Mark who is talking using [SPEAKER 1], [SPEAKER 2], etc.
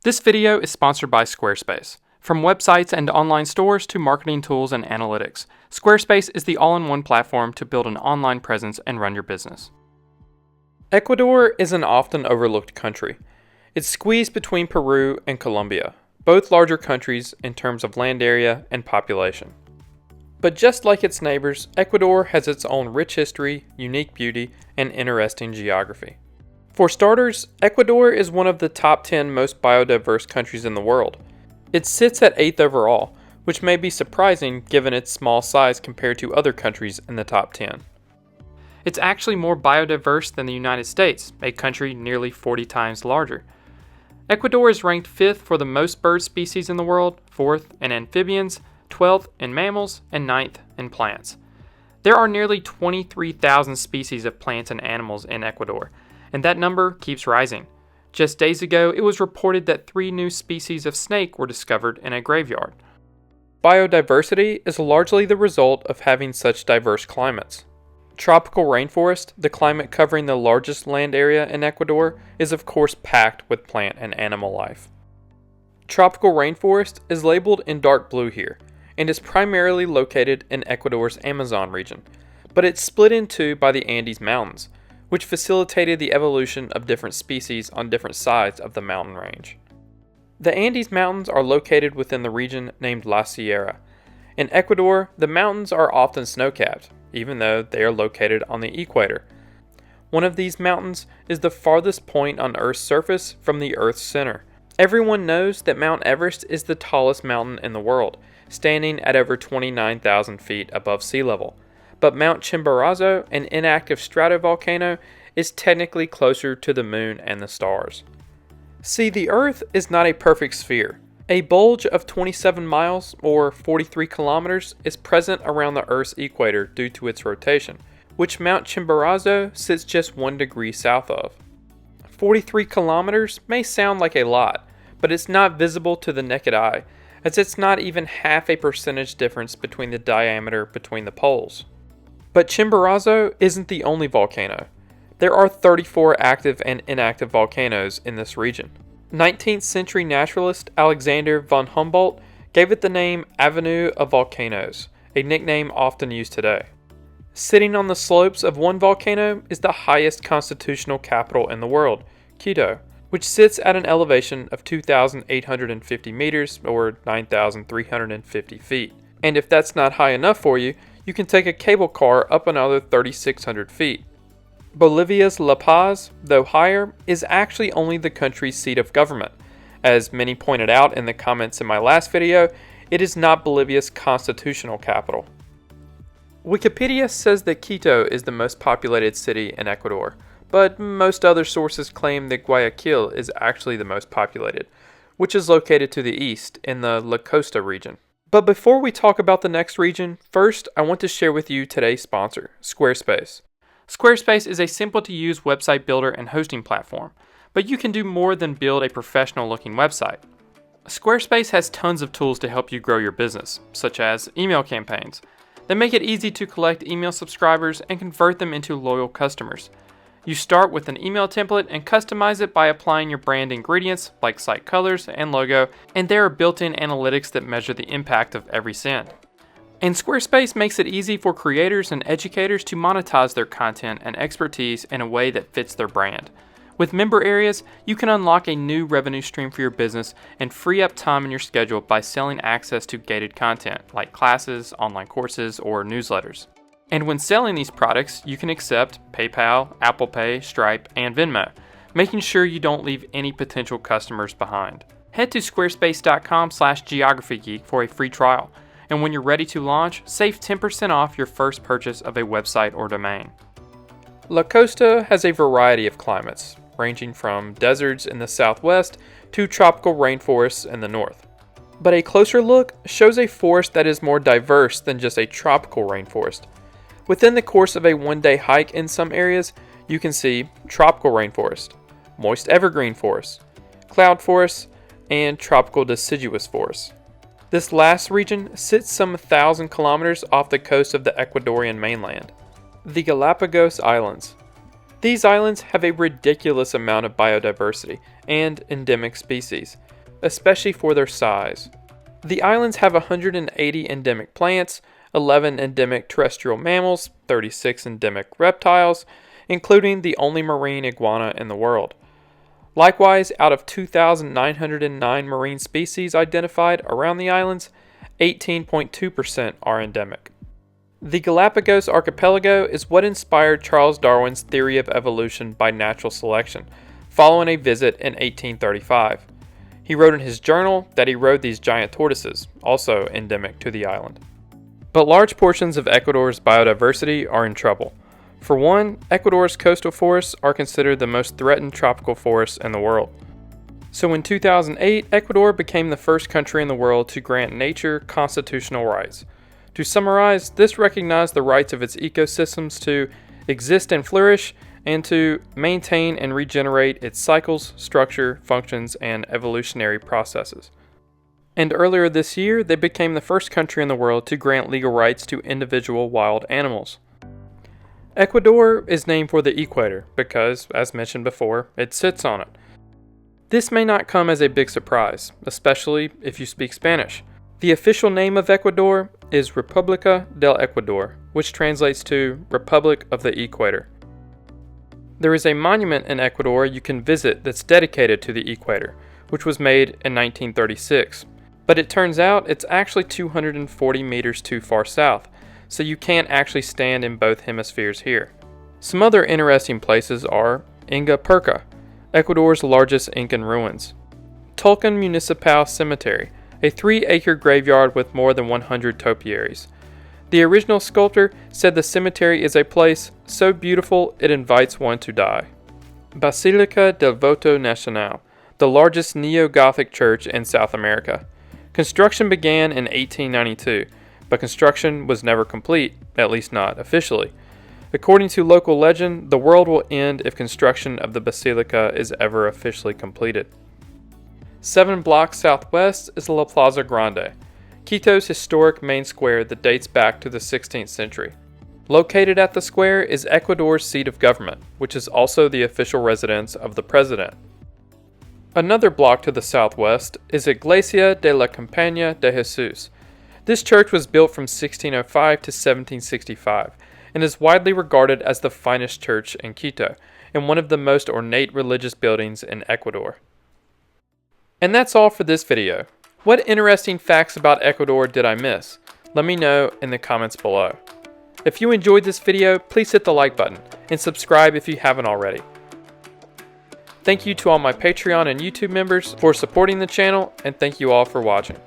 [SPEAKER 1] This video is sponsored by Squarespace. From websites and online stores to marketing tools and analytics, Squarespace is the all-in-one platform to build an online presence and run your business. Ecuador is an often overlooked country. It's squeezed between Peru and Colombia, both larger countries in terms of land area and population. But just like its neighbors, Ecuador has its own rich history, unique beauty, and interesting geography. For starters, Ecuador is one of the top 10 most biodiverse countries in the world. It sits at 8th overall, which may be surprising given its small size compared to other countries in the top 10. It's actually more biodiverse than the United States, a country nearly 40 times larger. Ecuador is ranked 5th for the most bird species in the world, 4th in amphibians, 12th in mammals, and 9th in plants. There are nearly 23,000 species of plants and animals in Ecuador, and that number keeps rising. Just days ago, it was reported that 3 new species of snake were discovered in a graveyard. Biodiversity is largely the result of having such diverse climates. Tropical rainforest, the climate covering the largest land area in Ecuador, is of course packed with plant and animal life. Tropical rainforest is labeled in dark blue here, and is primarily located in Ecuador's Amazon region, but it's split in two by the Andes Mountains, which facilitated the evolution of different species on different sides of the mountain range. The Andes Mountains are located within the region named La Sierra. In Ecuador, the mountains are often snow-capped, even though they are located on the equator. One of these mountains is the farthest point on Earth's surface from the Earth's center. Everyone knows that Mount Everest is the tallest mountain in the world, standing at over 29,000 feet above sea level. But Mount Chimborazo, an inactive stratovolcano, is technically closer to the moon and the stars. See, the Earth is not a perfect sphere. A bulge of 27 miles, or 43 kilometers, is present around the Earth's equator due to its rotation, which Mount Chimborazo sits just 1 degree south of. 43 kilometers may sound like a lot, but it's not visible to the naked eye, as it's not even half a percentage difference between the diameter between the poles. But Chimborazo isn't the only volcano. There are 34 active and inactive volcanoes in this region. 19th century naturalist Alexander von Humboldt gave it the name Avenue of Volcanoes, a nickname often used today. Sitting on the slopes of one volcano is the highest constitutional capital in the world, Quito, which sits at an elevation of 2,850 meters or 9,350 feet. And if that's not high enough for you, you can take a cable car up another 3,600 feet. Bolivia's La Paz, though higher, is actually only the country's seat of government. As many pointed out in the comments in my last video, it is not Bolivia's constitutional capital. Wikipedia says that Quito is the most populated city in Ecuador, but most other sources claim that Guayaquil is actually the most populated, which is located to the east in the La Costa region. But before we talk about the next region, first I want to share with you today's sponsor, Squarespace. Squarespace is a simple-to-use website builder and hosting platform, but you can do more than build a professional-looking website. Squarespace has tons of tools to help you grow your business, such as email campaigns. They make it easy to collect email subscribers and convert them into loyal customers. You start with an email template and customize it by applying your brand ingredients like site colors and logo, and there are built-in analytics that measure the impact of every send. And Squarespace makes it easy for creators and educators to monetize their content and expertise in a way that fits their brand. With member areas, you can unlock a new revenue stream for your business and free up time in your schedule by selling access to gated content like classes, online courses, or newsletters. And when selling these products, you can accept PayPal, Apple Pay, Stripe, and Venmo, making sure you don't leave any potential customers behind. Head to squarespace.com/geographygeek for a free trial, and when you're ready to launch, save 10% off your first purchase of a website or domain. La Costa has a variety of climates, ranging from deserts in the southwest to tropical rainforests in the north. But a closer look shows a forest that is more diverse than just a tropical rainforest. Within the course of a one-day hike in some areas, you can see tropical rainforest, moist evergreen forests, cloud forests, and tropical deciduous forests. This last region sits some 1,000 kilometers off the coast of the Ecuadorian mainland, the Galapagos Islands. These islands have a ridiculous amount of biodiversity and endemic species, especially for their size. The islands have 180 endemic plants, 11 endemic terrestrial mammals, 36 endemic reptiles, including the only marine iguana in the world. Likewise, out of 2,909 marine species identified around the islands, 18.2% are endemic. The Galapagos archipelago is what inspired Charles Darwin's theory of evolution by natural selection, following a visit in 1835. He wrote in his journal that he rode these giant tortoises, also endemic to the island. But large portions of Ecuador's biodiversity are in trouble. For one, Ecuador's coastal forests are considered the most threatened tropical forests in the world. So in 2008, Ecuador became the first country in the world to grant nature constitutional rights. To summarize, this recognized the rights of its ecosystems to exist and flourish, and to maintain and regenerate its cycles, structure, functions, and evolutionary processes. And earlier this year, they became the first country in the world to grant legal rights to individual wild animals. Ecuador is named for the equator because, as mentioned before, it sits on it. This may not come as a big surprise, especially if you speak Spanish. The official name of Ecuador is República del Ecuador, which translates to Republic of the Equator. There is a monument in Ecuador you can visit that's dedicated to the equator, which was made in 1936. But it turns out it's actually 240 meters too far south, so you can't actually stand in both hemispheres here. Some other interesting places are Inga Perca, Ecuador's largest Incan ruins; Tulcan Municipal Cemetery, a 3-acre graveyard with more than 100 topiaries. The original sculptor said the cemetery is a place so beautiful it invites one to die. Basilica del Voto Nacional, the largest neo-Gothic church in South America. Construction began in 1892, but construction was never complete, at least not officially. According to local legend, the world will end if construction of the basilica is ever officially completed. 7 blocks southwest is La Plaza Grande, Quito's historic main square that dates back to the 16th century. Located at the square is Ecuador's seat of government, which is also the official residence of the president. Another block to the southwest is Iglesia de la Compañía de Jesús. This church was built from 1605 to 1765 and is widely regarded as the finest church in Quito and one of the most ornate religious buildings in Ecuador. And that's all for this video. What interesting facts about Ecuador did I miss? Let me know in the comments below. If you enjoyed this video, please hit the like button and subscribe if you haven't already. Thank you to all my Patreon and YouTube members for supporting the channel, and thank you all for watching.